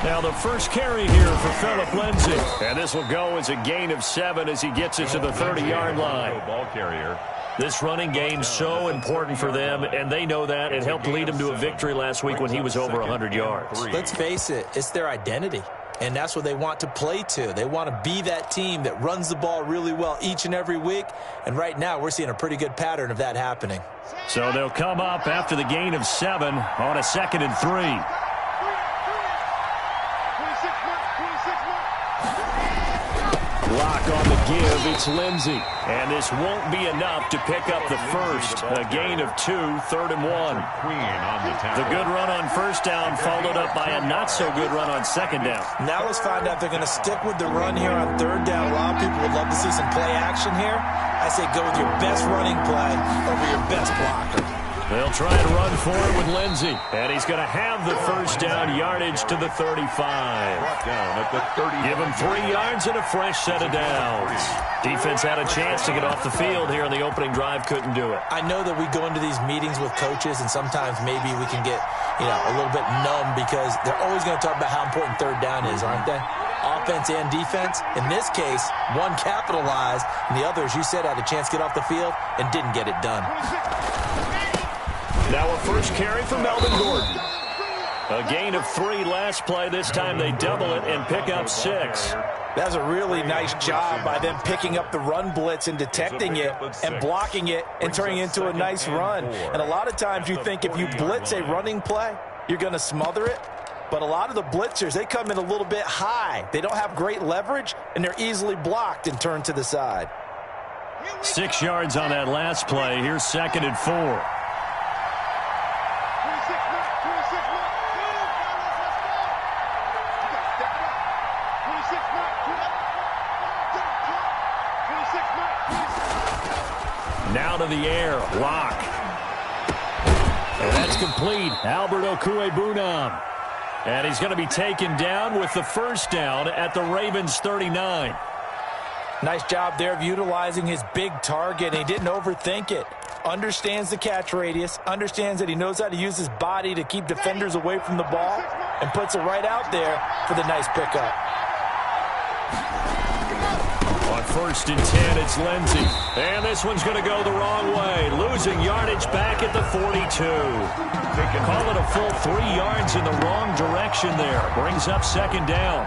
Now the first carry here for Phillip Lindsay. And this will go as a gain of 7 as he gets it to the 30-yard line. Ball carrier. This running game so important for them, and they know that. It helped lead them to a victory last week when he was over 100 yards. Let's face it, it's their identity. And that's what they want to play to. They want to be that team that runs the ball really well each and every week. And right now, we're seeing a pretty good pattern of that happening. So they'll come up after the gain of 7 on a 2nd and 3. Lock on the give, it's Lindsay. And this won't be enough to pick up the first. A gain of 2, 3rd and 1. The good run on first down followed up by a not-so-good run on 2nd down. Now let's find out if they're going to stick with the run here on 3rd down. A lot of people would love to see some play action here. I say go with your best running play over your best blocker. They'll try and run for it with Lindsay. And he's going to have the first down yardage to the 35. Give him 3 yards and a fresh set of downs. Defense had a chance to get off the field here in the opening drive, couldn't do it. I know that we go into these meetings with coaches, and sometimes maybe we can get, a little bit numb because they're always going to talk about how important 3rd down is, aren't they? Offense and defense. In this case, one capitalized, and the other, as you said, had a chance to get off the field and didn't get it done. Now a first carry for Melvin Gordon. A gain of 3 last play. This time they double it and pick up 6. That's a really nice job by them picking up the run blitz and detecting it and blocking it and turning it into a nice run. And a lot of times you think if you blitz a running play, you're going to smother it. But a lot of the blitzers, they come in a little bit high. They don't have great leverage, and they're easily blocked and turned to the side. 6 yards on that last play. Here's 2nd and 4. Now to the air, Lock. And that's complete. Albert Okwuegbunam. And he's going to be taken down with the first down at the Ravens' 39. Nice job there of utilizing his big target. He didn't overthink it. Understands the catch radius. Understands that he knows how to use his body to keep defenders away from the ball. And puts it right out there for the nice pickup. On 1st and 10, it's Lindsay. And this one's going to go the wrong way. Losing yardage back at the 42. Call it a full 3 yards in the wrong direction there. Brings up 2nd down.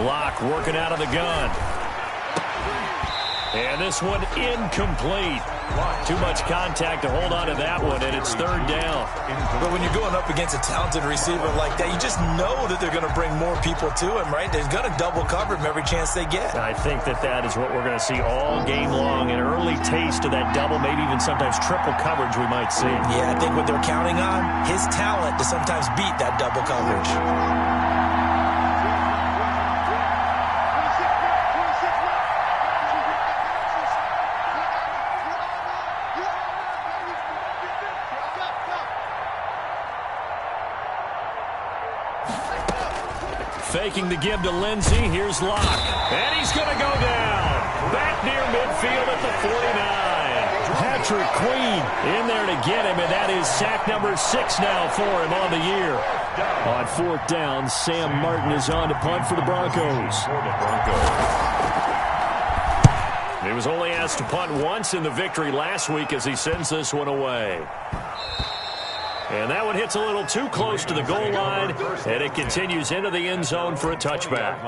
Lock working out of the gun. And this one incomplete. Too much contact to hold on to that one, and it's 3rd down. But when you're going up against a talented receiver like that, you just know that they're going to bring more people to him, right? They're going to double cover him every chance they get. I think that is what we're going to see all game long. An early taste of that double, maybe even sometimes triple coverage we might see. Yeah, I think what they're counting on, his talent to sometimes beat that double coverage. Faking the give to Lindsay. Here's Lock. And he's going to go down. Back near midfield at the 49. Patrick Queen in there to get him, and that is sack number 6 now for him on the year. On 4th down, Sam Martin is on to punt for the Broncos. He was only asked to punt once in the victory last week as he sends this one away. And that one hits a little too close to the goal line, and it continues into the end zone for a touchback.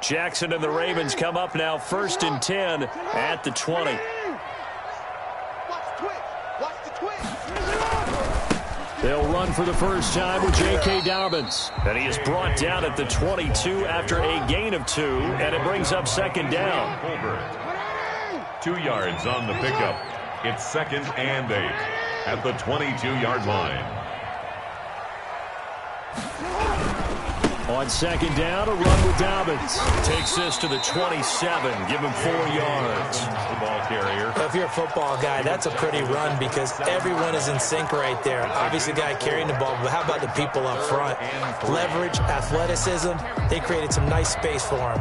Jackson and the Ravens come up now 1st and 10 at the 20. They'll run for the first time with J.K. Dobbins. And he is brought down at the 22 after a gain of 2, and it brings up second down. 2 yards on the pickup. It's 2nd and 8 at the 22-yard line. On second down, a run with Dobbins. Takes this to the 27. Give him 4 yards. The ball carrier. If you're a football guy, that's a pretty run because everyone is in sync right there. Obviously, the guy carrying the ball, but how about the people up front? Leverage, athleticism. They created some nice space for him.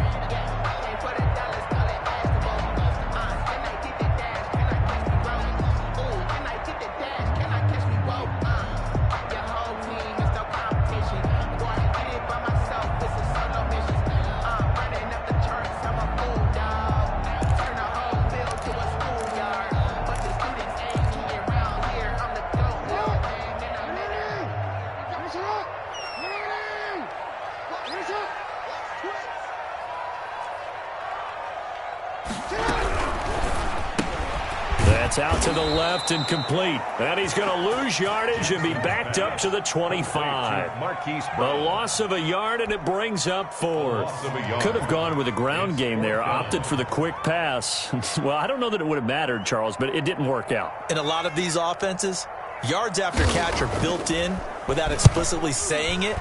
That's out to the left and complete. And he's going to lose yardage and be backed up to the 25. A loss of a yard, and it brings up 4. Could have gone with a ground game there. Opted for the quick pass. Well, I don't know that it would have mattered, Charles, but it didn't work out. In a lot of these offenses, yards after catch are built in without explicitly saying it.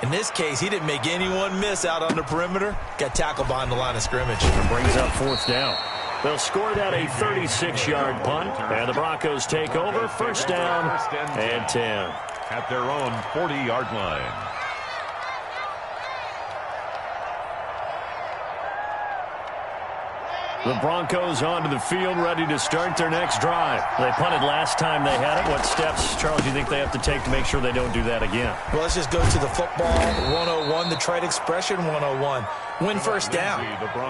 In this case, he didn't make anyone miss out on the perimeter. Got tackled behind the line of scrimmage. And brings up 4th down. They'll score that a 36-yard punt, and the Broncos take over. First down and 10. At their own 40-yard line. The Broncos onto the field, ready to start their next drive. They punted last time they had it. What steps, Charles, do you think they have to take to make sure they don't do that again? Well, let's just go to the football 101, the trite expression 101. Win first down.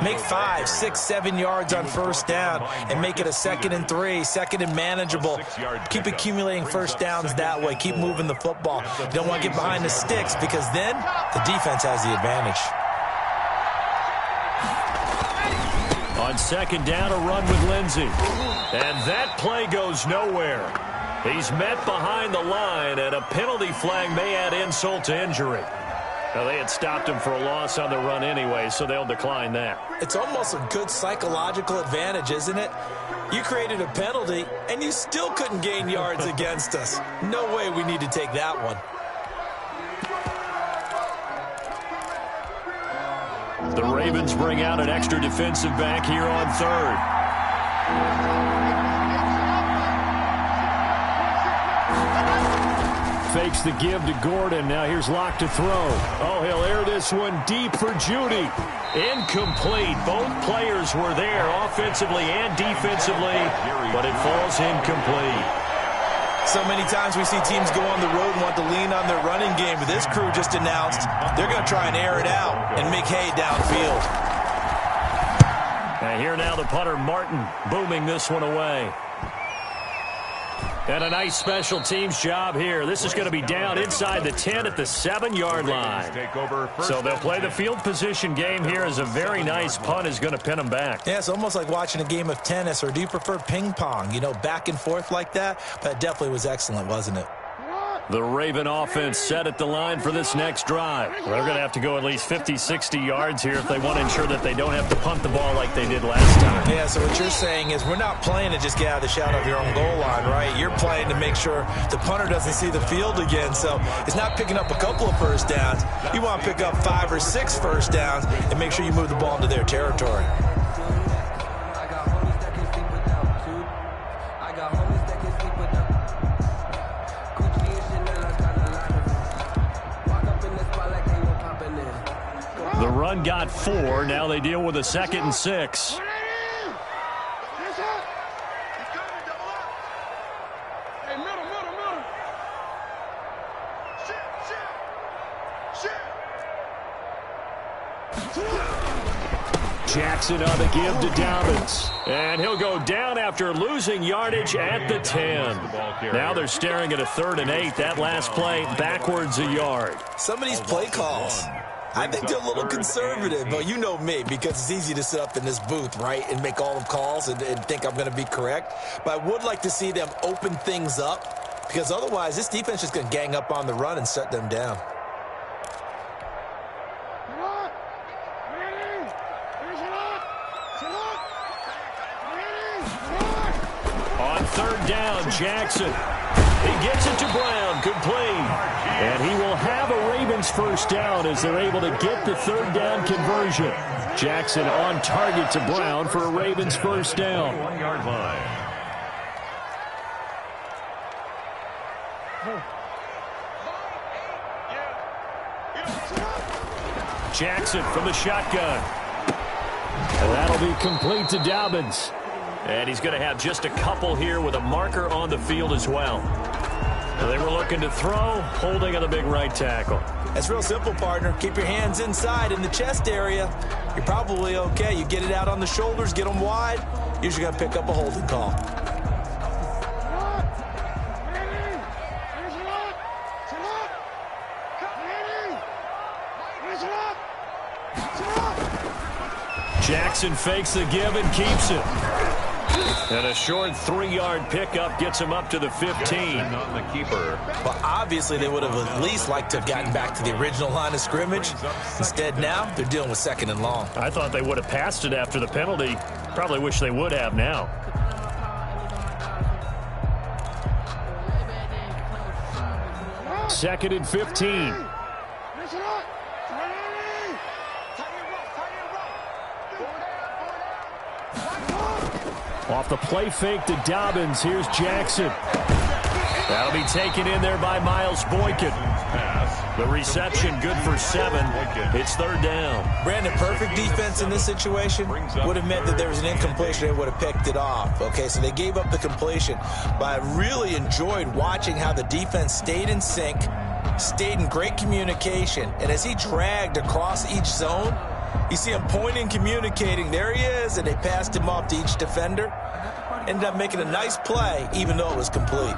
Make 5, 6, 7 yards on first down and make it a 2nd and 3, 2nd and manageable. Keep accumulating first downs that way. Keep moving the football. You don't want to get behind the sticks because then the defense has the advantage. On second down, a run with Lindsey. And that play goes nowhere. He's met behind the line, and a penalty flag may add insult to injury. Now, they had stopped him for a loss on the run anyway, so they'll decline that. It's almost a good psychological advantage, isn't it? You created a penalty, and you still couldn't gain yards against us. No way we need to take that one. The Ravens bring out an extra defensive back here on 3rd. Fakes the give to Gordon. Now here's Locke to throw. Oh, he'll air this one deep for Judy. Incomplete. Both players were there offensively and defensively, but it falls incomplete. So many times we see teams go on the road and want to lean on their running game, but this crew just announced they're going to try and air it out and make hay downfield. And here now the punter, Martin, booming this one away. And a nice special teams job here. This is going to be down inside the 10 at the 7-yard line. So they'll play the field position game here as a very nice punt is going to pin them back. Yeah, it's almost like watching a game of tennis, or do you prefer ping pong? You know, back and forth like that? But it definitely was excellent, wasn't it? The Raven offense set at the line for this next drive. They're going to have to go at least 50, 60 yards here if they want to ensure that they don't have to punt the ball like they did last time. Yeah, so what you're saying is we're not playing to just get out of the shadow of your own goal line, right? You're playing to make sure the punter doesn't see the field again. So it's not picking up a couple of first downs. You want to pick up 5 or 6 first downs and make sure you move the ball into their territory. The run got 4. Now they deal with a 2nd and 6. Jackson on the give to Dobbins. And he'll go down after losing yardage at the 10. Now they're staring at a 3rd and 8. That last play backwards a yard. Some of these play calls, I think they're a little conservative, but you know me, because it's easy to sit up in this booth, right, and make all the calls and think I'm going to be correct. But I would like to see them open things up because otherwise this defense is going to gang up on the run and shut them down. On third down, Jackson. He gets it to Brown, complete. And he will have a Ravens first down as they're able to get the third down conversion. Jackson on target to Brown for a Ravens first down. 1-yard line. Jackson from the shotgun. And that'll be complete to Dobbins. And he's going to have just a couple here with a marker on the field as well. They were looking to throw, holding on the big right tackle. That's real simple, partner. Keep your hands inside in the chest area. You're probably okay. You get it out on the shoulders, get them wide. Usually got to pick up a holding call. Jackson fakes the give and keeps it. And a short 3-yard pickup gets him up to the 15. On the keeper. But obviously they would have at least liked to have gotten back to the original line of scrimmage. Instead now, they're dealing with second and long. I thought they would have passed it after the penalty. Probably wish they would have now. Second and 15. Off the play fake to Dobbins. Here's Jackson. That'll be taken in there by Miles Boykin. The reception good for 7. It's third down. Brandon, perfect defense in this situation would have meant that there was an incompletion. They would have picked it off. Okay, so they gave up the completion. But I really enjoyed watching how the defense stayed in sync, stayed in great communication. And as he dragged across each zone, you see him pointing, communicating. There he is, and they passed him off to each defender. Ended up making a nice play, even though it was complete.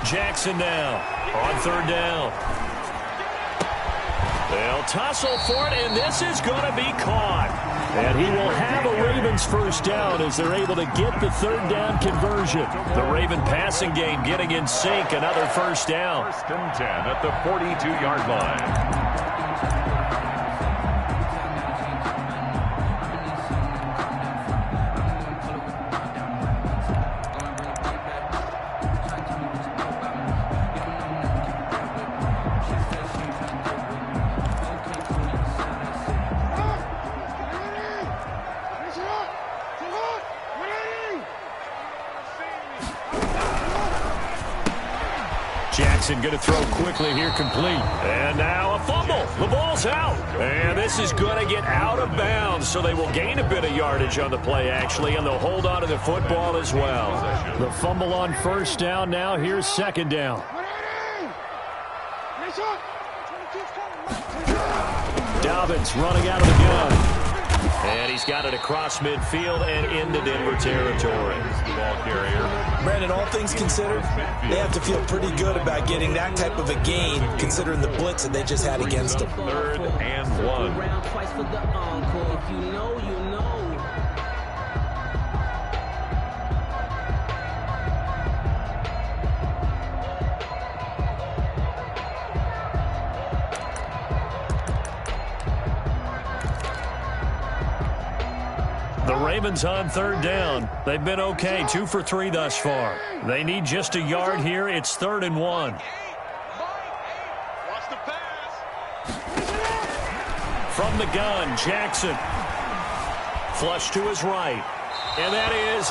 Jackson now on third down. They'll tussle for it, and this is going to be caught. And he will have a Ravens first down as they're able to get the third down conversion. The Raven passing game getting in sync, another first down. First and 10 at the 42-yard line. Jackson going to throw quickly here, complete. And now a fumble. The ball's out. And this is going to get out of bounds, so they will gain a bit of yardage on the play, actually, and they'll hold on to the football as well. The fumble on first down now. Here's second down. Dobbins running out of the gun. And he's got it across midfield and into Denver territory. Ball carrier. Brandon, all things considered, they have to feel pretty good about getting that type of a gain, considering the blitz that they just had against them. Third and 1. The Ravens on third down. They've been okay, 2 for 3 thus far. They need just a yard here. It's third and 1. From the gun, Jackson. Flush to his right. And that is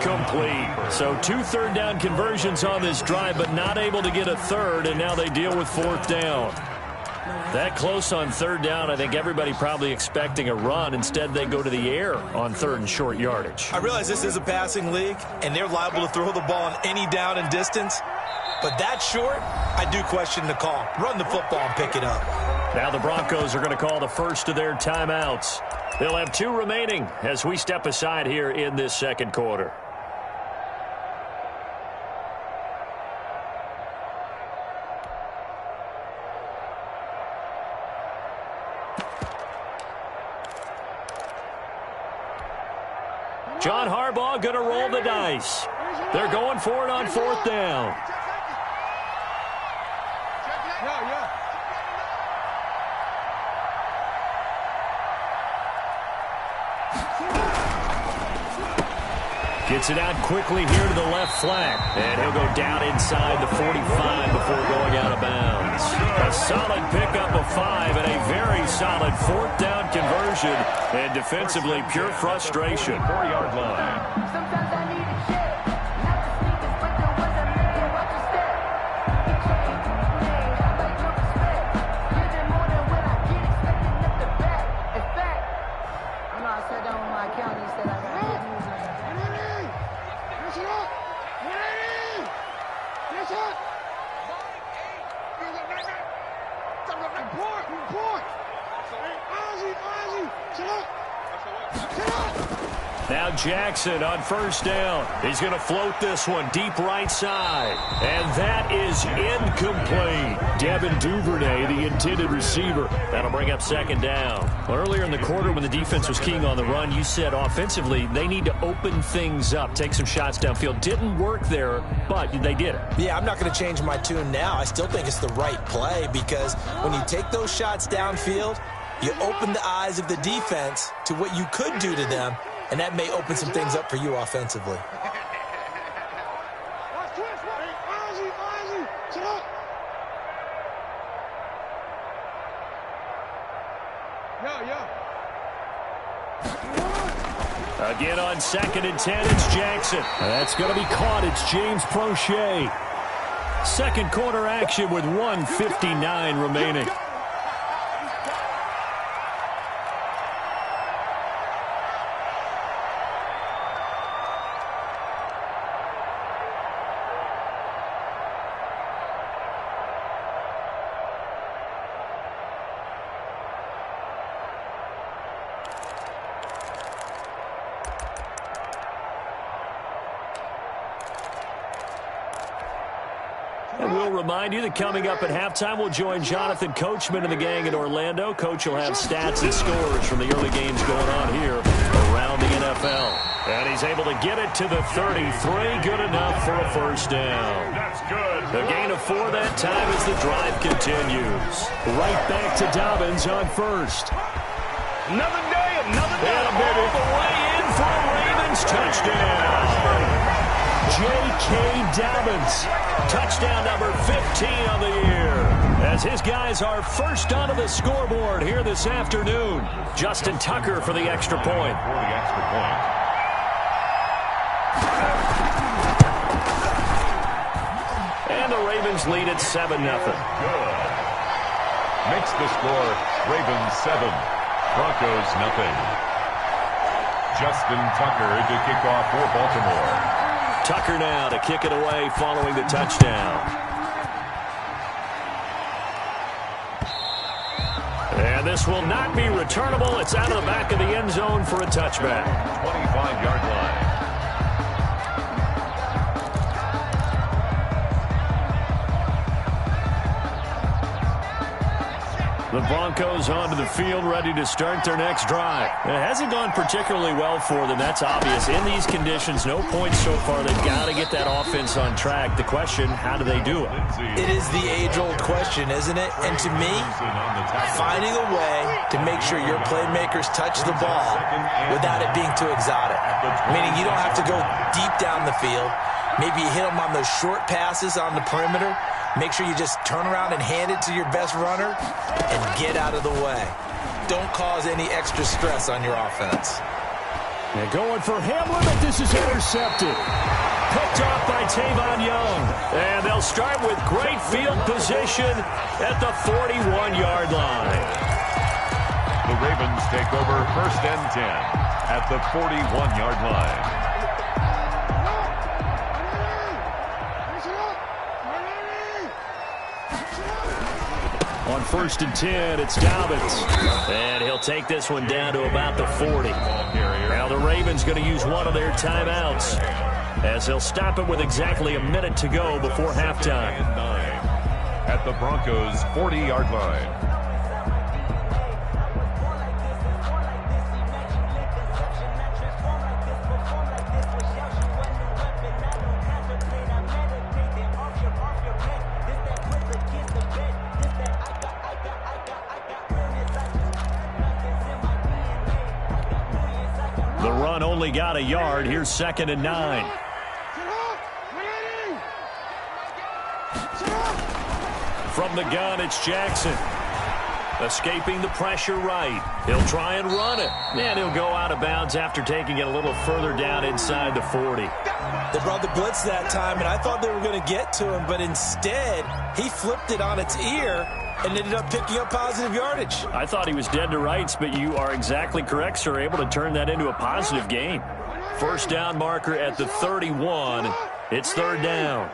incomplete. So 2 third down conversions on this drive, but not able to get a third, and now they deal with fourth down. That close on third down, I think everybody probably expecting a run. Instead, they go to the air on third and short yardage. I realize this is a passing league, and they're liable to throw the ball on any down and distance. but that short, I do question the call. Run the football and pick it up. Now the Broncos are going to call the first of their timeouts. They'll have 2 remaining as we step aside here in this second quarter. John Harbaugh going to roll the dice. They're going for it on 4th down. Gets it out quickly here to the left flank. And he'll go down inside the 45 before going out of bounds. A solid pickup of 5 and a very solid 4th down conversion. And defensively, pure frustration. 4-yard line. Sometimes I need a check. Not to sneak this, but the ones I made. Watch your step. Get your name. I like no respect. Give them more than when I get expecting up the back. In fact, I know I sat down with my accountant. He said I got good news. Now Jackson on 1st down. He's going to float this one deep right side. And that is incomplete. Devin Duvernay, the intended receiver. That'll bring up 2nd down. Well, earlier in the quarter when the defense was keying on the run, you said offensively they need to open things up, take some shots downfield. Didn't work there, but they did it. Yeah, I'm not going to change my tune now. I still think it's the right play because when you take those shots downfield, you open the eyes of the defense to what you could do to them, and that may open some things up for you offensively. Again on 2nd and 10, it's Jackson. That's going to be caught. It's James Prochet. Second quarter action with 1:59 remaining. And we'll remind you that coming up at halftime, we'll join Jonathan Coachman and the gang in Orlando. Coach will have stats and scores from the early games going on here around the NFL. And he's able to get it to the 33. Good enough for a 1st down. That's good. A gain of 4 that time as the drive continues. Right back to Dobbins on 1st. Another day, another day. And a bit all the way in for a Ravens touchdown. J.K. Dobbins, touchdown number 15 on the year. As his guys are first onto the scoreboard here this afternoon. Justin Tucker for the extra point. For the extra point. And the Ravens lead at 7-0. Good. Makes the score Ravens 7, Broncos nothing. Justin Tucker to kick off for Baltimore. Tucker now to kick it away following the touchdown. And this will not be returnable. It's out of the back of the end zone for a touchback. 25-yard line. The Broncos onto the field, ready to start their next drive. It hasn't gone particularly well for them, that's obvious. In these conditions, no points so far. They've got to get that offense on track. The question, how do they do it? It is the age-old question, isn't it? And to me, finding a way to make sure your playmakers touch the ball without it being too exotic. Meaning you don't have to go deep down the field. Maybe you hit them on those short passes on the perimeter. Make sure you just turn around and hand it to your best runner and get out of the way. Don't cause any extra stress on your offense. They're going for Hamlin, but this is intercepted. Picked off by Tavon Young. And they'll start with great field position at the 41-yard line. The Ravens take over 1st and 10 at the 41-yard line. On 1st and 10, it's Dobbins. And he'll take this one down to about the 40. Now the Ravens going to use one of their timeouts, as they'll stop it with exactly a minute to go before halftime. At the Broncos' 40-yard line. The run only got a yard. Here's 2nd and 9. From the gun, it's Jackson. Escaping the pressure right. He'll try and run it. And he'll go out of bounds after taking it a little further down inside the 40. They brought the blitz that time, and I thought they were going to get to him, but instead, he flipped it on its ear and ended up picking up positive yardage. I thought he was dead to rights, but you are exactly correct, sir. Able to turn that into a positive gain. 1st down marker at the 31. It's 3rd down.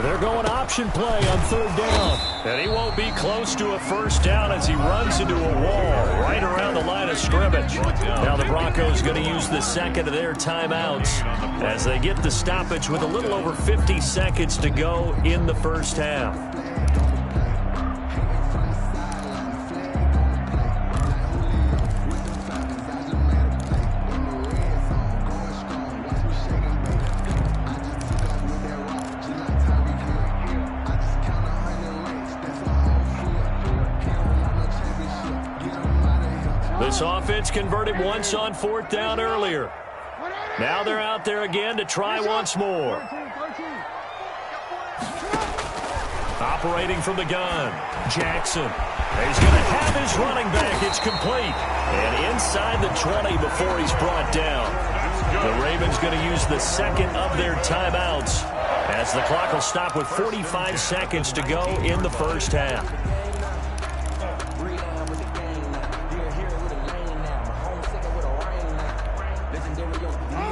They're going option play on 3rd down. And he won't be close to a 1st down as he runs into a wall right around the line of scrimmage. Now the Broncos going to use the 2nd of their timeouts as they get the stoppage with a little over 50 seconds to go in the 1st half. This offense converted once on 4th down earlier. Now they're out there again to try once more. Operating from the gun, Jackson. He's going to have his running back. It's complete. And inside the 20 before he's brought down. The Ravens going to use the 2nd of their timeouts as the clock will stop with 45 seconds to go in the 1st half.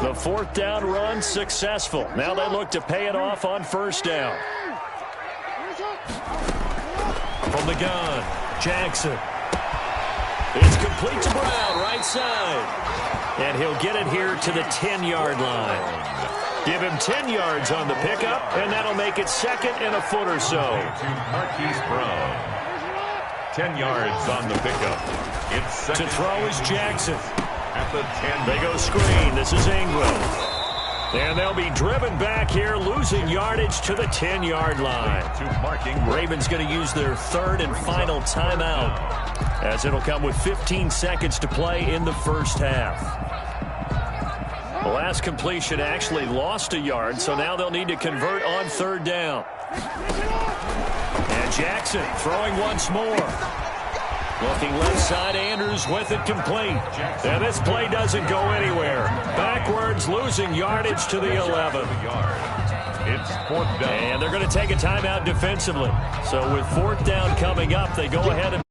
The 4th down run successful. Now they look to pay it off on 1st down. From the gun, Jackson. It's complete to Brown, right side. And he'll get it here to the 10-yard line. Give him 10 yards on the pickup, and that'll make it 2nd and a foot or so. To Marquise Brown. 10 yards on the pickup. It's 2nd. To throw is Jackson. At the 10. They go screen. This is Ingram. And they'll be driven back here, losing yardage to the 10-yard line. To marking. Ravens going to use their 3rd and final timeout, as it'll come with 15 seconds to play in the 1st half. The last completion actually lost a yard, so now they'll need to convert on 3rd down. And Jackson throwing once more. Looking left side, Andrews with it complete. And this play doesn't go anywhere. Backwards, losing yardage to the 11. It's 4th down. And they're going to take a timeout defensively. So with 4th down coming up, they go ahead and